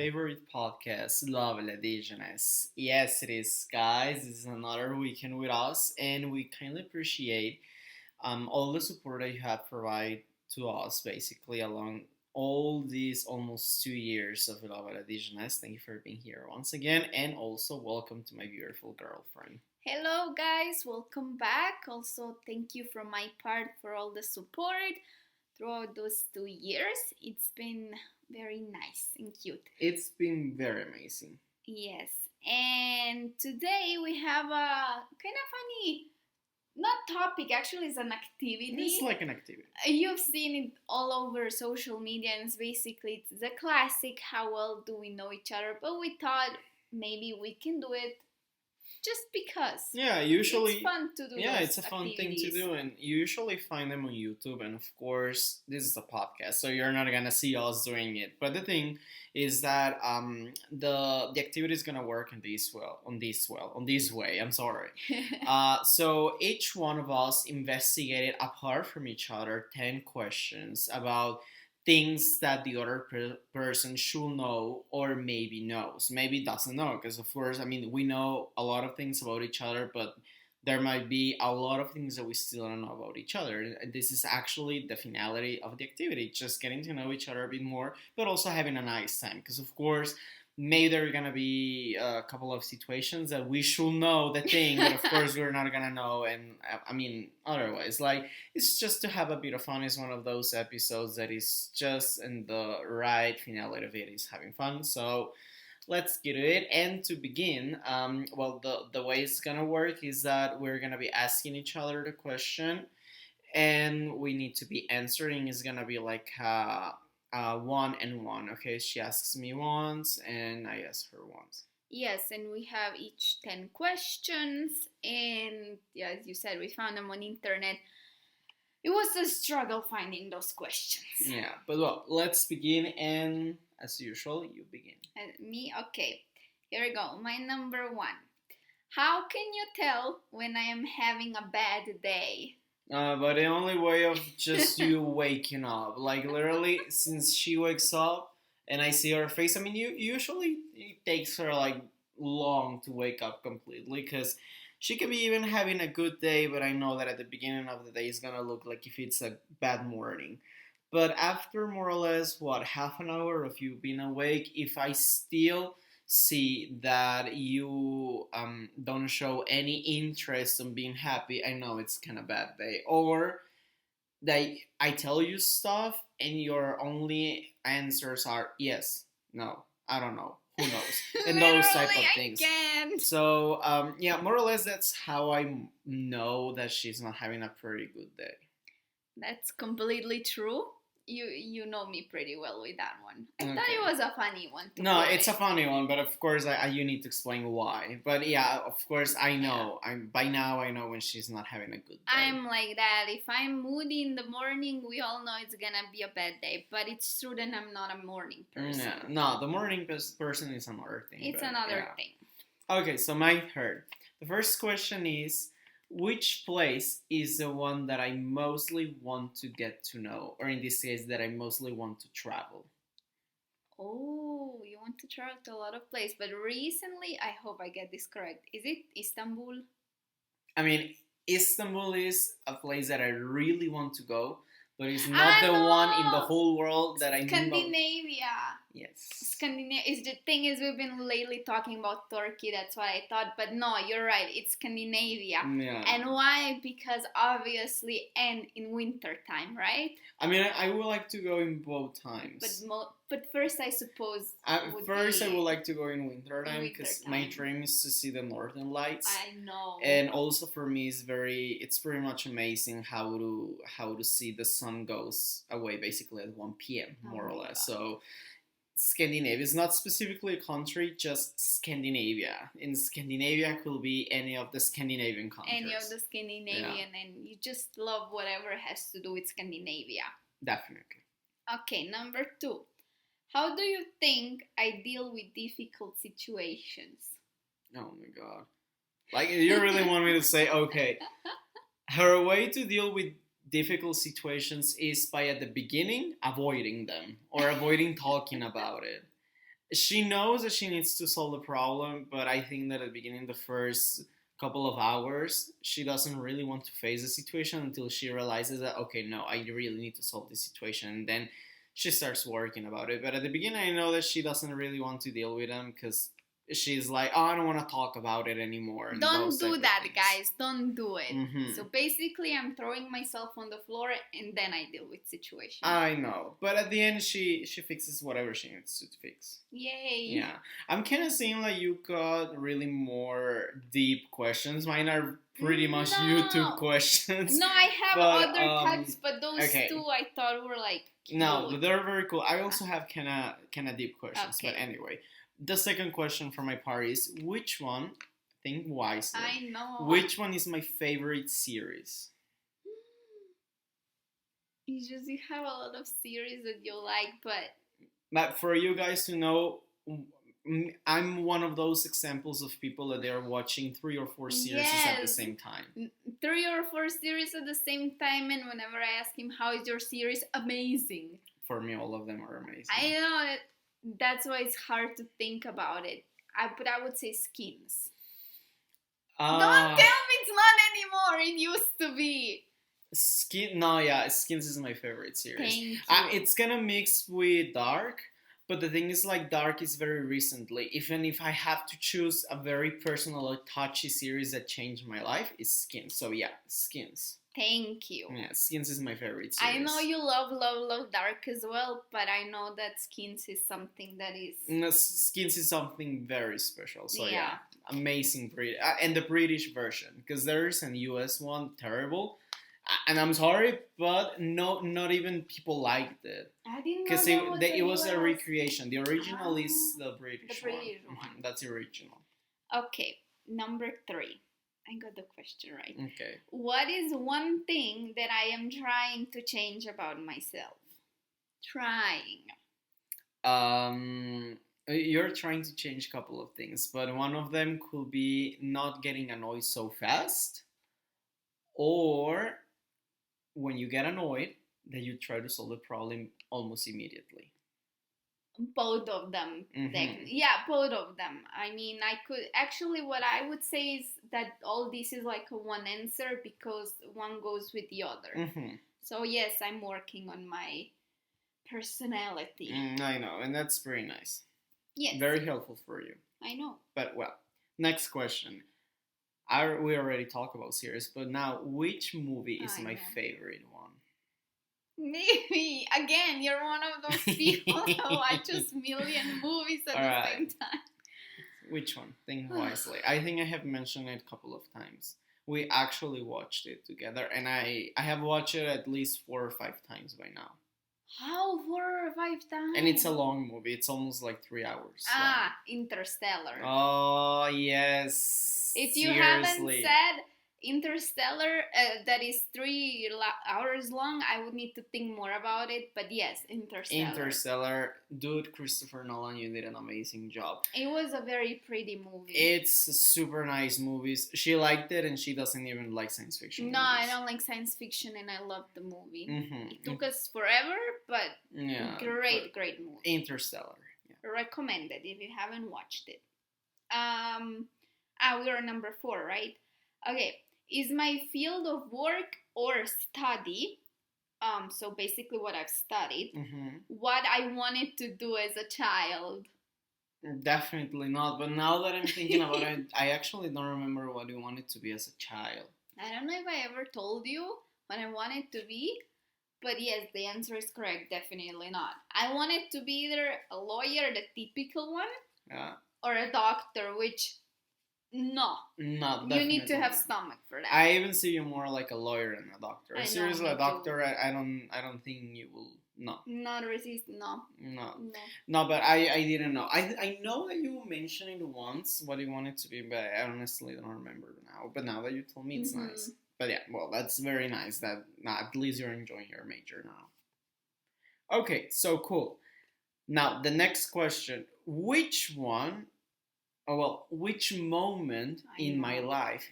favorite podcast, lovealadijonnaise. Yes, it is, guys. This is another weekend with us, and we kindly appreciate all the support that you have provided to us, basically, along all these almost 2 years of lovealadijonnaise. Thank you for being here once again, and also welcome to my beautiful girlfriend. Hello, guys, welcome back. Also, thank you from my part for all the support throughout those 2 years. It's been very nice and cute. It's been very amazing. Yes, and today we have a kind of funny, not topic, actually, it's an activity. It's like an activity. You've seen it all over social media, and it's the classic how well do we know each other, but we thought maybe we can do it just because. Yeah, usually it's fun to do. Yeah, those it's a fun thing to activities. do, and you usually find them on YouTube. And of course, this is a podcast, so you're not gonna see us doing it. But the thing is that the activity is gonna work on this way. I'm sorry. So each one of us investigated apart from each other 10 questions about things that the other person should know or maybe knows, maybe doesn't know, because of course, I mean, we know a lot of things about each other, but there might be a lot of things that we still don't know about each other. And this is actually the finality of the activity, just getting to know each other a bit more, but also having a nice time, because of course maybe there are gonna be a couple of situations that we should know the thing, but of course we're not gonna know. And I mean, otherwise, like, it's just to have a bit of fun. It's one of those episodes that is just in the right finality of it is having fun. So let's get to it. And to begin, well, the way it's gonna work is that we're gonna be asking each other the question, and we need to be answering. Is gonna be like one and one. Okay, she asks me once, and I ask her once. Yes, and we have each 10 questions, and yeah, as you said, we found them on internet. It was a struggle finding those questions. Yeah, but well, let's begin, and as usual, you begin. Me? Okay, here we go. My number one. How can you tell when I am having a bad day? But the only way of just you waking up, like literally, since she wakes up and I see her face. I mean, usually it takes her like long to wake up completely, because she can be even having a good day, but I know that at the beginning of the day it's gonna look like if it's a bad morning. But after more or less half an hour of you being awake, if I still see that you don't show any interest in being happy, I know it's kind of bad day. Or that I tell you stuff and your only answers are yes, no, I don't know, who knows, and those type of things. So yeah, more or less that's how I know that she's not having a pretty good day. That's completely true. You know me pretty well with that one. I thought it was a funny one. No, it's a funny one, but of course you need to explain why. But yeah, of course I know. By now I know when she's not having a good day. I'm like that. If I'm moody in the morning, we all know it's gonna be a bad day. But it's true that I'm not a morning person. No, the morning person is another thing. It's another thing. Okay, so my turn. The first question is, which place is the one that I mostly want to get to know, or in this case, that I mostly want to travel? Oh, you want to travel to a lot of places, but recently, I hope I get this correct. Is it Istanbul? I mean, Istanbul is a place that I really want to go, but it's not the one in the whole world that I know. Scandinavia. Yes. Scandinavia is the thing is we've been lately talking about Turkey. That's what I thought, but no, you're right. It's Scandinavia. Yeah. And why? Because obviously, and in winter time, right? I mean, I would like to go in both times. But first, I suppose. I would like to go in winter time, because my dream is to see the northern lights. I know. And also for me, it's pretty much amazing how to see the sun goes away basically at 1 p.m. more or less. God. So Scandinavia is not specifically a country, just Scandinavia. In Scandinavia could be any of the Scandinavian countries. Any of the Scandinavian, and you just love whatever has to do with Scandinavia. Definitely. Okay, number 2. How do you think I deal with difficult situations? Oh my god. Like, you really want me to say, okay, her way to deal with difficult situations is by at the beginning avoiding them or avoiding talking about it. She knows that she needs to solve the problem, but I think that at the beginning, the first couple of hours, she doesn't really want to face the situation until she realizes that, okay, no, I really need to solve this situation. And then she starts working about it. But at the beginning, I know that she doesn't really want to deal with them because she's like, oh, I don't want to talk about it anymore. And Don't do that, guys. Don't do it. So basically, I'm throwing myself on the floor and then I deal with situations. I know. But at the end, she fixes whatever she needs to fix. Yay. Yeah. I'm kind of seeing like you got really more deep questions. Mine are pretty much YouTube questions. No, I have other types, but those two I thought were like cute. No, they're very cool. I also have kind of deep questions. But anyway. The second question from my part is, which one, think wisely, I know. Which one is my favorite series? You have a lot of series that you like, But for you guys to know, I'm one of those examples of people that they're watching 3 or 4 series at the same time. 3 or 4 series at the same time, and whenever I ask him, how is your series? Amazing. For me, all of them are amazing. I know. That's why it's hard to think about it. But I would say Skins. Don't tell me it's not anymore. It used to be. Skins is my favorite series. Thank you. It's gonna mix with Dark, but the thing is, like, Dark is very recently. Even if I have to choose a very personal or touchy series that changed my life, it's Skins. So yeah, Skins. Thank you. Yeah, Skins is my favorite series. I know you love Dark as well, but I know that Skins is something that is... Skins is something very special. So yeah amazing breed. And the British version, because there's an US one, terrible. And I'm sorry, but not even people liked it. I didn't know because it was a recreation. The original is the British one. That's the original. Okay, number 3. I got the question right. Okay. What is one thing that I am trying to change about myself? You're trying to change a couple of things, but one of them could be not getting annoyed so fast, or when you get annoyed, that you try to solve the problem almost immediately. Both of them. Yeah, both of them. I mean, what I would say is that all this is like a one answer because one goes with the other. So yes, I'm working on my personality. I know, and that's very nice. Yes. Very helpful for you. I know. But well, next question. We already talked about series, but now, which movie is my favorite one? Maybe. Again, you're one of those people that watches million movies at the same time. Which one? Think wisely. I think I have mentioned it a couple of times. We actually watched it together, and I have watched it at least 4 or 5 times by now. How 4 or 5 times? And it's a long movie. It's almost like 3 hours. Interstellar. Oh, yes. If you haven't said Interstellar, that is 3 hours long, I would need to think more about it. But yes, Interstellar. Dude, Christopher Nolan, you did an amazing job. It was a very pretty movie. It's a super nice movie. She liked it, and she doesn't even like science fiction movies. I don't like science fiction, and I loved the movie. It took us forever, but great movie. Interstellar. Yeah. Recommended if you haven't watched it. We are number 4, right? Okay. Is my field of work or study, so basically what I've studied, what I wanted to do as a child? Definitely not, but now that I'm thinking about it, I actually don't remember what I wanted to be as a child. I don't know if I ever told you what I wanted to be, but yes, the answer is correct, definitely not. I wanted to be either a lawyer, the typical one, or a doctor, which... No, you need to have stomach for that. I even see you more like a lawyer than a doctor. Seriously, a doctor, I don't think you will. No. Not resist. No. But I didn't know. I know that you mentioned it once what you wanted to be, but I honestly don't remember now. But now that you told me, it's nice. But yeah, well, that's very nice. That at least you're enjoying your major now. Okay, so cool. Now the next question: which moment in my life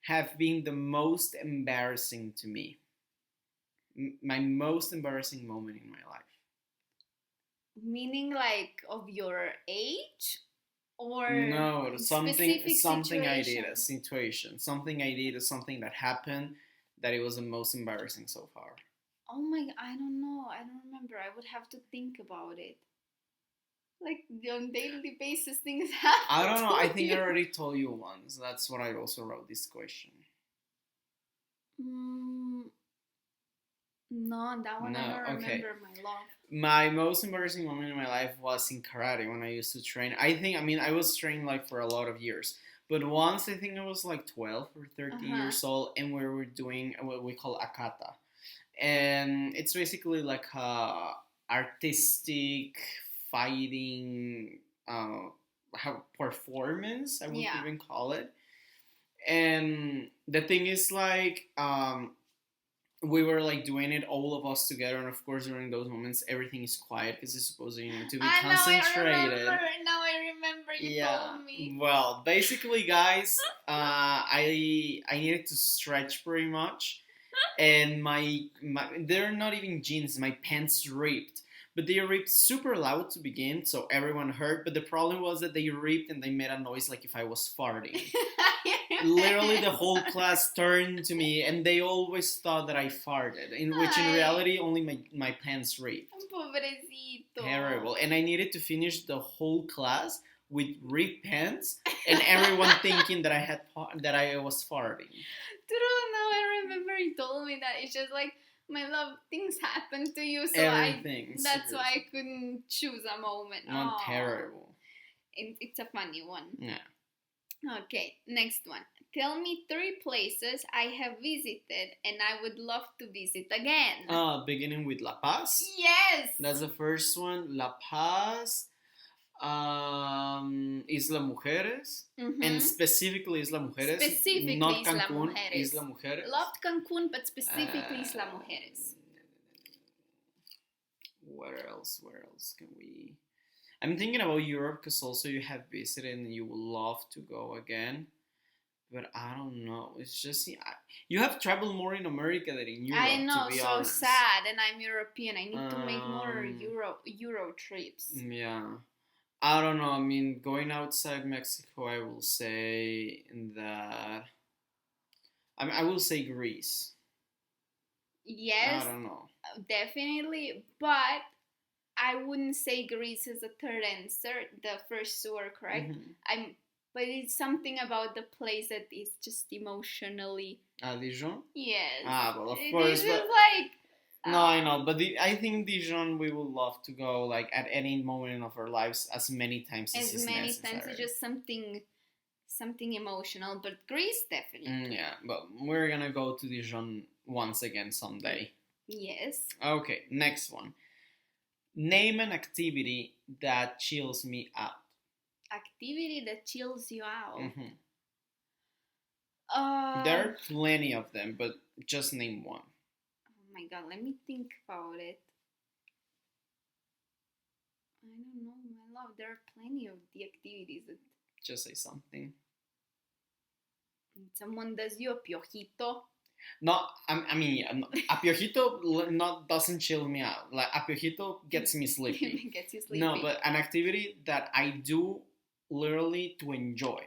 have been the most embarrassing to me? My most embarrassing moment in my life. Meaning like of your age or No, specific something I did, a situation? situation, something I did, something that happened that it was the most embarrassing so far. Oh my, I don't know. I don't remember. I would have to think about it. Like on daily basis, things I happen don't know. to I think I you. already told you once. That's what I also wrote this question. Mm, no, that one I No, don't okay. remember, my love. My most embarrassing moment in my life was in karate when I used to train. I mean, I was trained like for a lot of years. But once I think I was like 12 or Uh 13 huh. years old, and we were doing what we call akata. And it's basically like a artistic fighting how performance, I would Yeah. even call it. And the thing is like we were like doing it all of us together, and of course during those moments everything is quiet because it's supposed to, to be I know. I concentrated. remember. Now I remember. You Yeah, told me. well, basically guys, I needed to stretch pretty much, and my they're not even jeans, my pants ripped, but they ripped super loud to begin, so everyone heard, but the problem was that they ripped and they made a noise like if I was farting. Literally the whole class turned to me and they always thought that I farted, in which in Ay, reality only my pants ripped. pobrecito. Terrible. And I needed to finish the whole class with ripped pants and everyone thinking that that I was farting. True, now I remember you told me that. It's just like, my love, things happen to you, so Everything. that's why I Seriously. couldn't choose a moment. Not Oh, terrible. it's a funny one. Yeah. Okay, next one. Tell me 3 places I have visited and I would love to visit again. Beginning with La Paz. Yes. That's the first one. La Paz. Isla Mujeres. And specifically Isla Mujeres. Specifically Not Isla Cancun. Mujeres. Isla Mujeres. Loved Cancun, but specifically Isla Mujeres. Where else? Where else can we? I'm thinking about Europe because also you have visited and you would love to go again. But I don't know. It's just you have traveled more in America than in Europe. I know, To be so honest. sad, and I'm European. I need to make more Euro trips. Yeah. I don't know. I mean, going outside Mexico, I will say that. I will say Greece. Yes, I don't know. definitely, but I wouldn't say Greece is a third answer. The first two are correct. Mm-hmm. But it's something about the place that is just emotionally. Dijon. Yes. Well, of It course, is but just like. no, I know, but I think Dijon we would love to go like at any moment of our lives as many times as is Many necessary. times it's just something emotional, but Greece definitely. Yeah, but we're gonna go to Dijon once again someday. Yes. Okay, next one. Name an activity that chills me out. Activity that chills you out. Mm-hmm. There are plenty of them, but just name one. Oh my god, let me think about it. I don't know, my love. There are plenty of the activities that. Just say something. Someone does you a piojito. No, I mean, a piojito doesn't chill me out. Like a piojito gets me sleepy. Gets you sleepy. No, but an activity that I do literally to enjoy.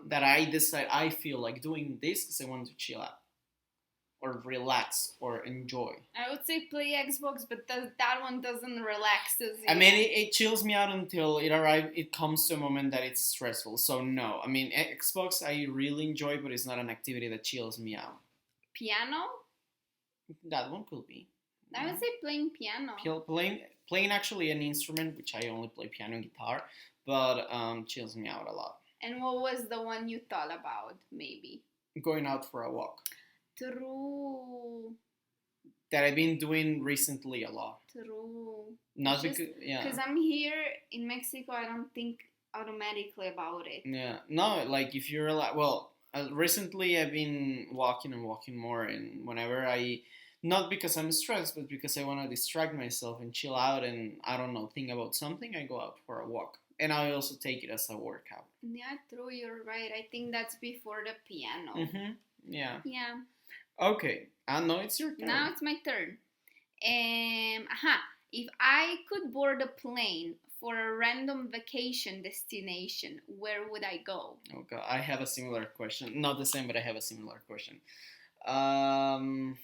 That I decide I feel like doing this because I want to chill out, or relax, or enjoy. I would say play Xbox, but that one doesn't relax us. I mean, it chills me out until it comes to a moment that it's stressful. So no, I mean, Xbox I really enjoy, but it's not an activity that chills me out. Piano? That one could be. I would say playing piano. Playing actually an instrument, which I only play piano and guitar, but chills me out a lot. And what was the one you thought about, maybe? Going out for a walk. True. That I've been doing recently a lot. True. Not because, yeah. Because I'm here in Mexico, I don't think automatically about it. Yeah. No, like if you're like, well, recently I've been walking and walking more, and whenever not because I'm stressed, but because I want to distract myself and chill out and, I don't know, think about something, I go out for a walk. And I also take it as a workout. Yeah, true, you're right. I think that's before the piano. Mm-hmm. Yeah. Yeah. Okay. No, it's your turn. Now it's my turn. if I could board a plane for a random vacation destination, where would I go? Oh God, I have a similar question. Not the same, but I have a similar question. Um,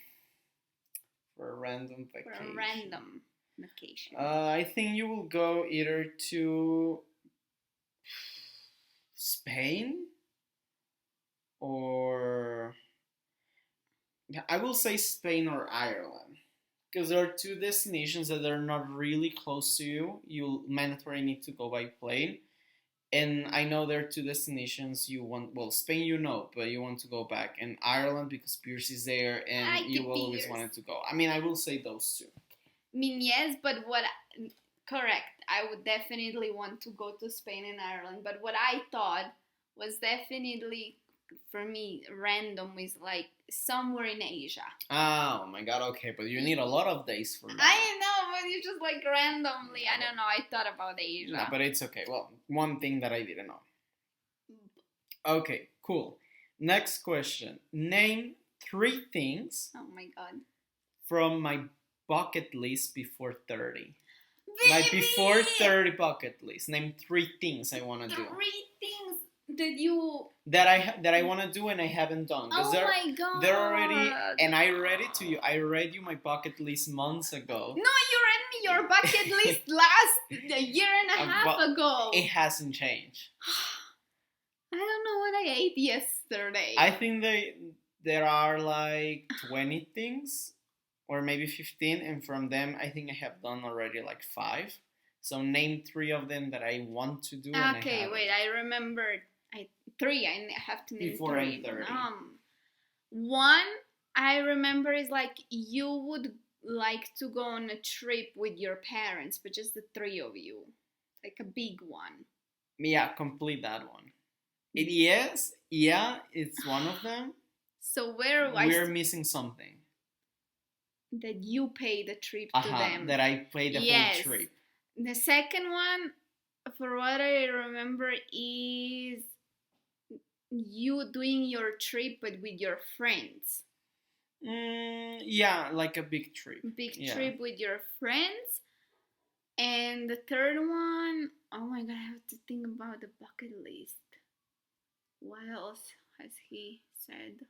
for a random For vacation. a random vacation. I think you will go either to Spain or I will say Spain or Ireland because there are two destinations that are not really close to you. You mandatory need to go by plane. And I know there are two destinations you want. Well, Spain, you know, but you want to go back, and Ireland because Pierce is there, and I like you will always Pierce. wanted to go. I mean, I will say those two. I mean, yes, but correct. I would definitely want to go to Spain and Ireland. But what I thought was definitely, for me, random is like somewhere in Asia. Oh my God! Okay, but you need a lot of days for that. I know, but you just like randomly. I don't know. I thought about Asia. No, but it's okay. Well, one thing that I didn't know. Okay, cool. Next question. Name 3 things Oh my God. from my bucket list before 30. Baby! My before 30 bucket list. Name 3 things I want to do. 3 things that you. That I want to do and I haven't done. Oh my God. They're already, and I read it to you. I read you my bucket list months ago. No, you read me your bucket list a year and a half ago. It hasn't changed. I don't know what I ate yesterday. I think there are like 20 things or maybe 15, and from them I think I have done already like 5. So name 3 of them that I want to do. Okay, wait, I remembered 3. I have to name before 3. I'm 30. 1 I remember is like you would like to go on a trip with your parents, but just the 3 of you, like a big one. Yeah, complete that one. Yes, yeah, it's one of them. So we're missing something. That you pay the trip to them. That I pay the whole trip. The second one, for what I remember, is you doing your trip but with your friends. Yeah, like a big trip. Trip with your friends. And the third one, oh my God, I have to think about the bucket list. What else has he said?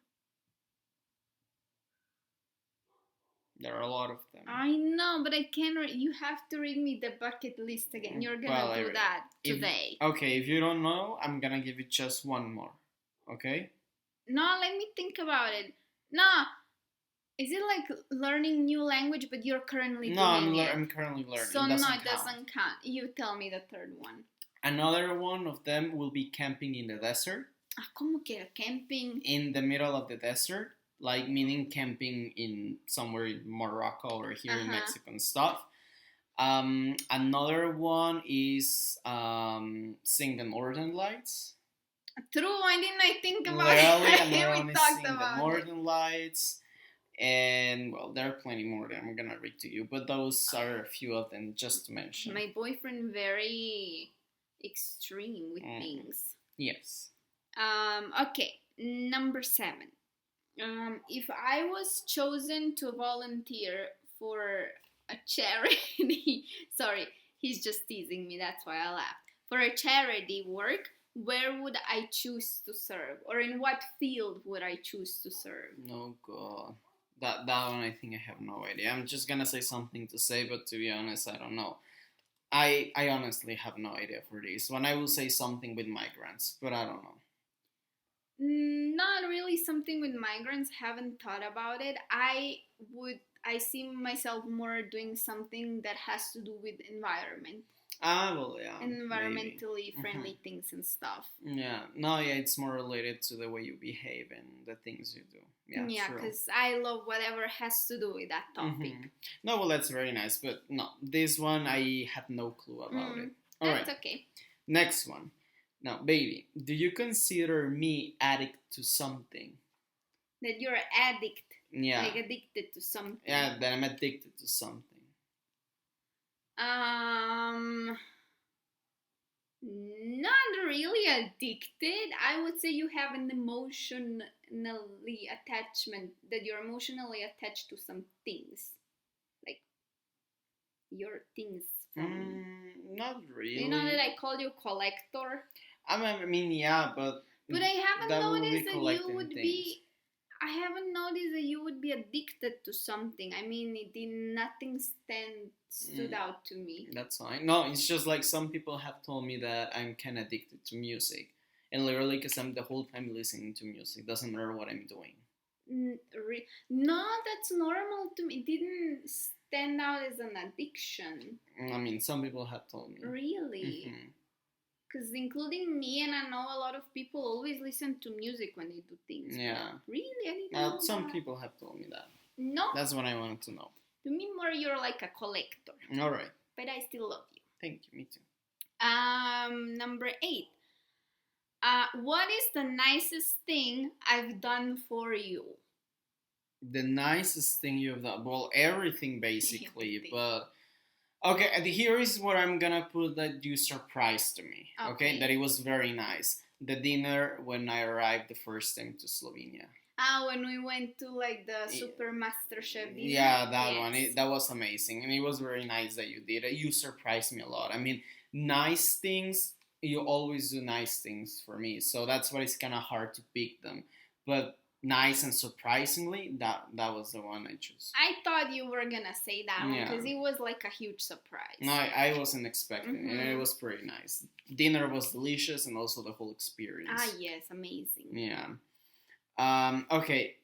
There are a lot of them. I know, but I can't. You have to read me the bucket list again. You're gonna do that today. Okay, if you don't know, I'm gonna give you just one more. Okay? No, let me think about it. No, is it like learning new language, but you're currently doing it? I'm currently learning. So no, it doesn't count. You tell me the third one. Another one of them will be camping in the desert. ¿Cómo que camping? In the middle of the desert. Like, meaning camping in somewhere in Morocco or here in Mexico and stuff. Another one is sing the Northern Lights. True, why didn't I think about it? Another one is sing the Northern Lights. And, well, there are plenty more that I'm going to read to you. But those are a few of them just to mention. My boyfriend very extreme with things. Yes. Okay, number 7. If I was chosen to volunteer for a charity, sorry, he's just teasing me, that's why I laughed. For a charity work, where would I choose to serve? Or in what field would I choose to serve? Oh, God. That one, I think I have no idea. I'm just gonna say something to say, but to be honest, I don't know. I honestly have no idea for this one. I will say something with migrants, but I don't know. Not really something with migrants. Haven't thought about it. I see myself more doing something that has to do with environment. Well, yeah. Environmentally friendly things and stuff. Yeah. No, yeah, it's more related to the way you behave and the things you do. Yeah, because I love whatever has to do with that topic. No, well, that's very nice, but no, this one I have no clue about it. All right. That's okay. Next one. Now, baby, do you consider me addict to something? That you're addict. Yeah. Like addicted to something. Yeah, that I'm addicted to something. Not really addicted. I would say you have an emotionally attachment, that you're emotionally attached to some things. Like, your things from? Not really. You know that I call you collector? I mean, yeah, but I haven't that will be noticed that you collecting would things. be. I haven't noticed that you would be addicted to something. I mean, nothing stood out to me. That's fine. No, it's just like some people have told me that I'm kind of addicted to music. And literally, because I'm the whole time listening to music. Doesn't matter what I'm doing. No, that's normal to me. It didn't stand out as an addiction. I mean, some people have told me. Really? Because including me, and I know a lot of people always listen to music when they do things. Yeah. Really? I didn't know Some that. people have told me that. No. That's what I wanted to know. To me, more you're like a collector. All right. But I still love you. Thank you. Me too. Number 8. What is the nicest thing I've done for you? The nicest thing you've done? Well, everything basically, but... Okay, here is where I'm gonna put that you surprised me. Okay, that it was very nice. The dinner when I arrived the first time to Slovenia. When we went to like the Super Master Chef dinner. Yeah, that one. That was amazing, and it was very nice that you did it. You surprised me a lot. I mean, nice things. You always do nice things for me, so that's why it's kind of hard to pick them. But nice and surprisingly, that was the one I chose. I thought you were gonna say that one because it was like a huge surprise. No, I wasn't expecting it, and it was pretty nice. Dinner was delicious, and also the whole experience. Yes, amazing. Yeah. Okay,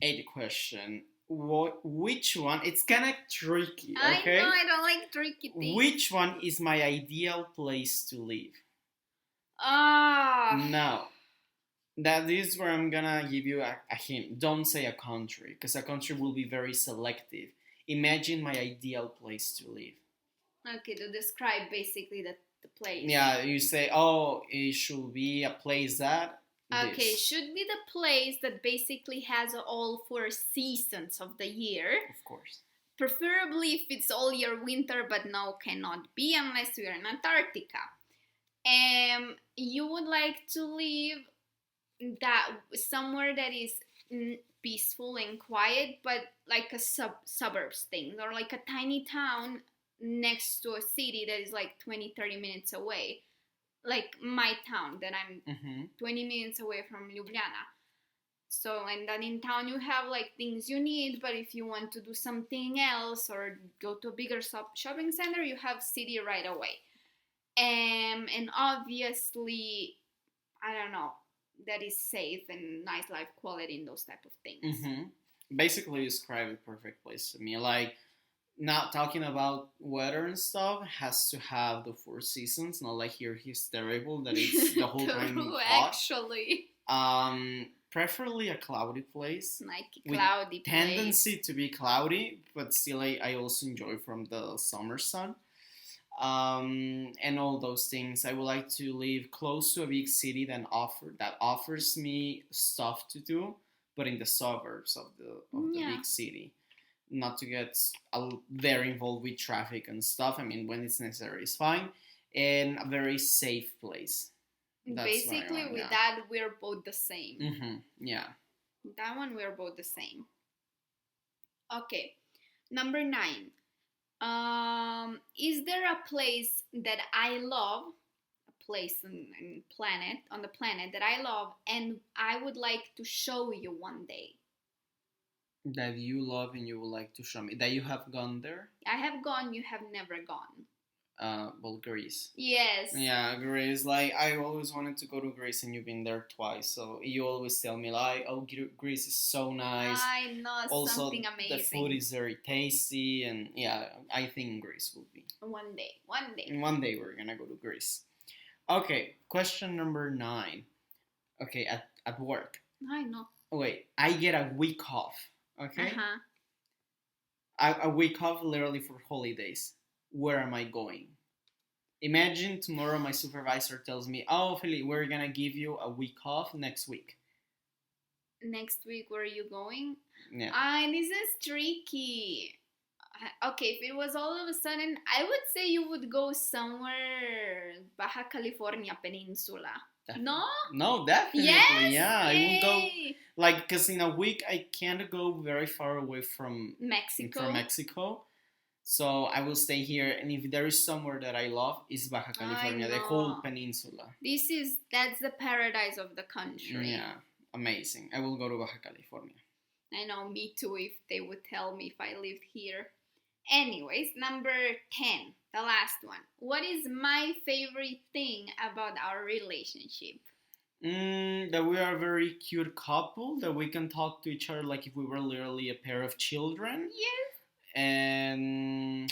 8th question. Which one? It's kind of tricky. Okay. I know I don't like tricky things. Which one is my ideal place to live? No. That is where I'm gonna give you a hint. Don't say a country, because a country will be very selective. Imagine my ideal place to live. Okay, to describe basically the place. Yeah, you say, oh, it should be a place that... Okay, it should be the place that basically has all 4 seasons of the year. Of course. Preferably if it's all year winter, but no, cannot be unless we are in Antarctica. You would like to live that somewhere that is peaceful and quiet, but like a suburbs thing, or like a tiny town next to a city that is like 20-30 minutes away, like my town that I'm 20 minutes away from Ljubljana. So, and then in town you have like things you need, but if you want to do something else or go to a bigger shopping center, you have city right away. And obviously, I don't know, that is safe and nice life quality and those type of things. Basically, you describe a perfect place to me. Like, not talking about weather and stuff, has to have the 4 seasons. Not like here he's terrible that it's the whole time hot. Actually. Preferably a cloudy place. Like a cloudy with tendency to be cloudy, but still I also enjoy from the summer sun. And all those things. I would like to live close to a big city that offers me stuff to do, but in the suburbs of the big city, not to get very involved with traffic and stuff. I mean, when it's necessary, it's fine, and a very safe place. That's basically, with that, we're both the same. Yeah. That one, we're both the same. Okay, number 9. Is there a place that I love, a place on the planet that I love, and I would like to show you one day? That you love and you would like to show me. That you have gone there? I have gone, you have never gone. Well, Greece. Yes. Yeah, Greece. Like, I always wanted to go to Greece, and you've been there twice. So you always tell me, like, oh, Greece is so nice. I know, also, something amazing. The food is very tasty, and yeah, I think Greece will be. One day. One day we're gonna go to Greece. Okay, question number 9. Okay, at work. I know. Wait, I get a week off. Okay. A week off, literally for holidays. Where am I going? Imagine tomorrow my supervisor tells me, oh, Felipe, we're going to give you a week off next week. Next week, where are you going? Yeah. This is tricky. Okay, if it was all of a sudden, I would say you would go somewhere, Baja California Peninsula. Definitely. No? No, definitely. Yes? Yeah, I will go. Like, because in a week I can't go very far away from Mexico. So I will stay here, and if there is somewhere that I love, it's Baja California, the whole peninsula. That's the paradise of the country. Yeah, amazing. I will go to Baja California. I know, me too, if they would tell me if I lived here. Anyways, number 10, the last one. What is my favorite thing about our relationship? That we are a very cute couple, that we can talk to each other like if we were literally a pair of children. Yes. And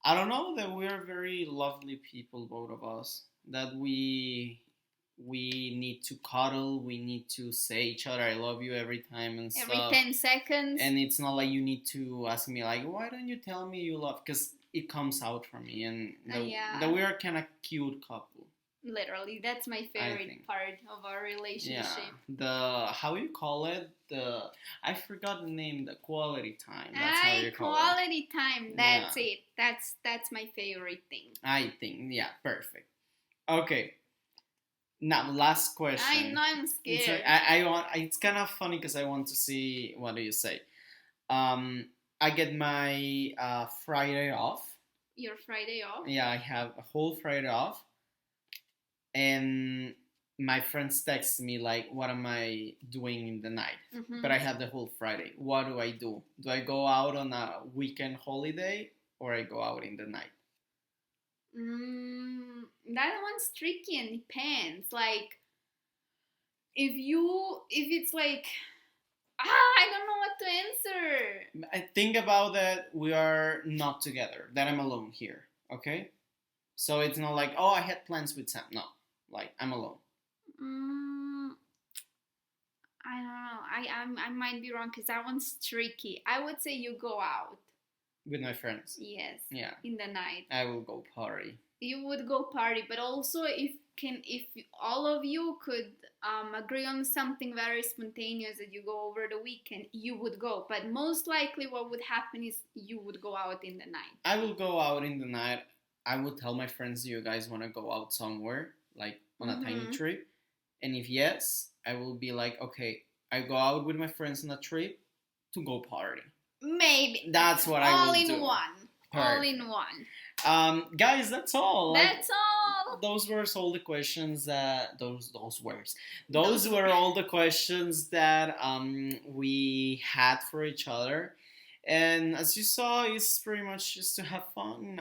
I don't know, that we are very lovely people, both of us. That we need to cuddle, we need to say each other I love you every time and every stuff. 10 seconds. And it's not like you need to ask me like, why don't you tell me you love, because it comes out from me. And that we are kind of cute couple. Literally, that's my favorite part of our relationship. Yeah, how you call it? I forgot the name. The quality time. That's how you call quality time. That's it. That's my favorite thing. I think, yeah, perfect. Okay. Now, last question. I'm scared. It's kind of funny because I want to see what do you say. I get my Friday off. Your Friday off? Yeah, I have a whole Friday off. And my friends text me like, what am I doing in the night? But I have the whole Friday. What do I do? Do I go out on a weekend holiday or I go out in the night? That one's tricky and depends. Like, if it's like, I don't know what to answer. I think about that we are not together, that I'm alone here, okay? So it's not like, oh, I had plans with Sam. No, like, I'm alone. I don't know. I might be wrong because that one's tricky. I would say you go out. With my friends? Yes. Yeah. In the night. I will go party. You would go party, but also if all of you could agree on something very spontaneous that you go over the weekend, you would go. But most likely what would happen is you would go out in the night. I will go out in the night. I will tell my friends, do you guys want to go out somewhere, like on a tiny trip? And if yes, I will be like, okay, I go out with my friends on a trip to go party. Maybe. That's what I will do. All in one. Guys, that's all. That's all. Those were all the questions that those were all the questions that we had for each other. And as you saw, it's pretty much just to have fun.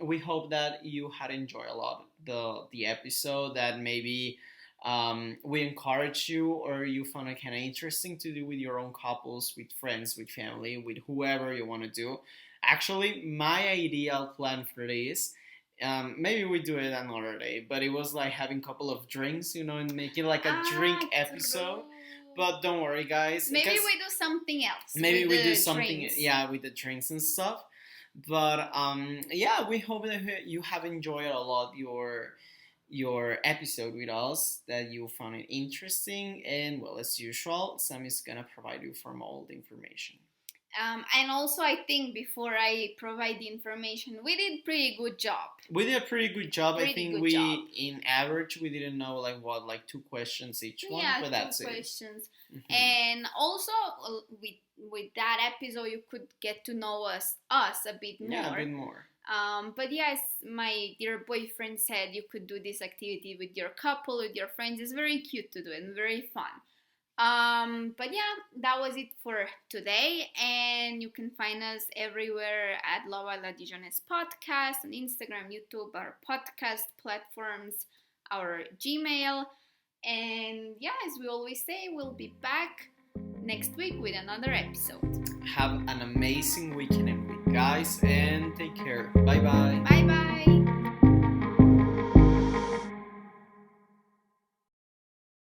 We hope that you had enjoyed a lot the episode, that maybe we encourage you, or you found it kind of interesting to do with your own couples, with friends, with family, with whoever you want to do. Actually, my ideal plan for this, maybe we do it another day, but it was like having a couple of drinks, and making like a drink episode. But don't worry, guys. Maybe we do something else. Maybe we do something, with the drinks and stuff. But we hope that you have enjoyed a lot your episode with us, that you found it interesting. And well, as usual, Sam is gonna provide you from all the information. And also, I think before I provide the information, we did a pretty good job. We did a pretty good job. I think in average, we didn't know like 2 questions each one, but that's 2 questions. And also, with that episode, you could get to know us a bit more. Yeah, a bit more. But yes, my dear boyfriend said you could do this activity with your couple, with your friends. It's very cute to do and very fun. But yeah, that was it for today, and you can find us everywhere at lovealadijonnaise podcast on Instagram, YouTube, our podcast platforms, our Gmail, and yeah, as we always say, we'll be back next week with another episode. Have an amazing weekend, guys, and take care. Bye bye. Bye bye.